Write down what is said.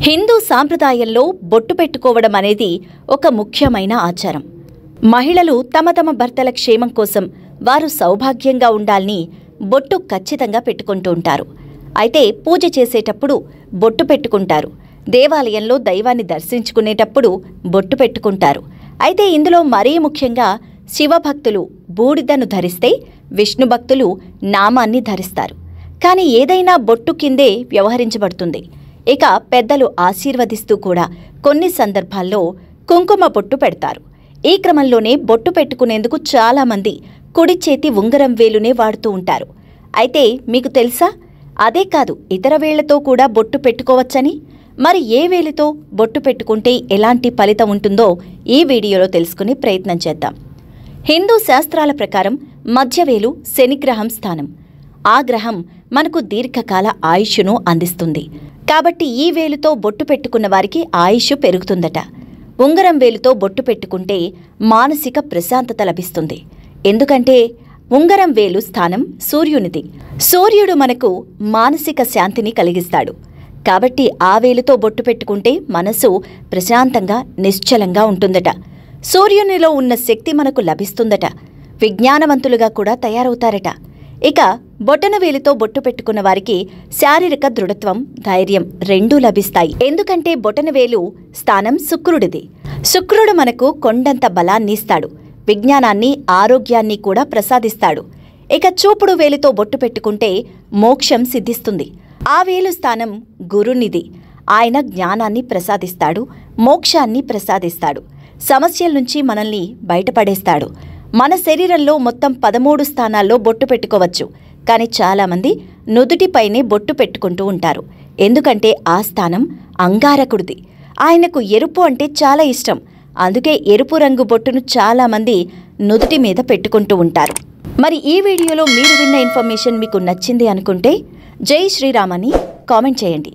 హిందూ సాంప్రదాయంలో బొట్టు పెట్టుకోవడం అనేది ఒక ముఖ్యమైన ఆచారం. మహిళలు తమ తమ భర్తల క్షేమం కోసం వారు సౌభాగ్యంగా ఉండాలని బొట్టు ఖచ్చితంగా పెట్టుకుంటూ ఉంటారు. అయితే పూజ చేసేటప్పుడు బొట్టు పెట్టుకుంటారు. దేవాలయంలో దైవాన్ని దర్శించుకునేటప్పుడు బొట్టు పెట్టుకుంటారు. అయితే ఇందులో మరీ ముఖ్యంగా శివభక్తులు బూడిదను ధరిస్తే, విష్ణు భక్తులు నామాన్ని ధరిస్తారు. కానీ ఏదైనా బొట్టు కిందే వ్యవహరించబడుతుంది. ఇక పెద్దలు ఆశీర్వదిస్తూ కూడా కొన్ని సందర్భాల్లో కుంకుమ బొట్టు పెడతారు. ఈ క్రమంలోనే బొట్టు పెట్టుకునేందుకు చాలామంది కుడి చేతి ఉంగరం వేలునే వాడుతూ ఉంటారు. అయితే మీకు తెలుసా, అదే కాదు ఇతర వేళ్లతో కూడా బొట్టు పెట్టుకోవచ్చని? మరి ఏ వేలితో బొట్టు పెట్టుకుంటే ఎలాంటి ఫలితం ఉంటుందో ఈ వీడియోలో తెలుసుకునే ప్రయత్నం చేద్దాం. హిందూ శాస్త్రాల ప్రకారం మధ్యవేలు శనిగ్రహం స్థానం. ఆ గ్రహం మనకు దీర్ఘకాల ఆయుష్ను అందిస్తుంది. కాబట్టి ఈ వేలుతో బొట్టు పెట్టుకున్న వారికి ఆయుష్ పెరుగుతుందట. ఉంగరం వేలుతో బొట్టు పెట్టుకుంటే మానసిక ప్రశాంతత లభిస్తుంది. ఎందుకంటే ఉంగరం వేలు స్థానం సూర్యునిది. సూర్యుడు మనకు మానసిక శాంతిని కలిగిస్తాడు. కాబట్టి ఆ వేలుతో బొట్టు పెట్టుకుంటే మనసు ప్రశాంతంగా నిశ్చలంగా ఉంటుందట. సూర్యునిలో ఉన్న శక్తి మనకు లభిస్తుందట. విజ్ఞానవంతులుగా కూడా తయారవుతారట. ఇక బొటనవేలుతో బొట్టు పెట్టుకున్న వారికి శారీరక దృఢత్వం, ధైర్యం రెండూ లభిస్తాయి. ఎందుకంటే బొటనవేలు స్థానం శుక్రుడిది. శుక్రుడు మనకు కొండంత బలాన్ని ఇస్తాడు. విజ్ఞానాన్ని, ఆరోగ్యాన్ని కూడా ప్రసాదిస్తాడు. ఇక చూపుడు వేలుతో బొట్టు పెట్టుకుంటే మోక్షం సిద్ధిస్తుంది. ఆ వేలు స్థానం గురునిది. ఆయన జ్ఞానాన్ని ప్రసాదిస్తాడు, మోక్షాన్ని ప్రసాదిస్తాడు. సమస్యల నుంచి మనల్ని బయటపడేస్తాడు. మన శరీరంలో మొత్తం 13 స్థానాల్లో బొట్టు పెట్టుకోవచ్చు. కానీ చాలామంది నుదుటిపైనే బొట్టు పెట్టుకుంటూ ఉంటారు. ఎందుకంటే ఆ స్థానం అంగారకుడిది. ఆయనకు ఎరుపు అంటే చాలా ఇష్టం. అందుకే ఎరుపు రంగు బొట్టును చాలామంది నుదుటి మీద పెట్టుకుంటూ ఉంటారు. మరి ఈ వీడియోలో మీరు విన్న ఇన్ఫర్మేషన్ మీకు నచ్చింది అనుకుంటే జై శ్రీరామ్ అని కామెంట్ చేయండి.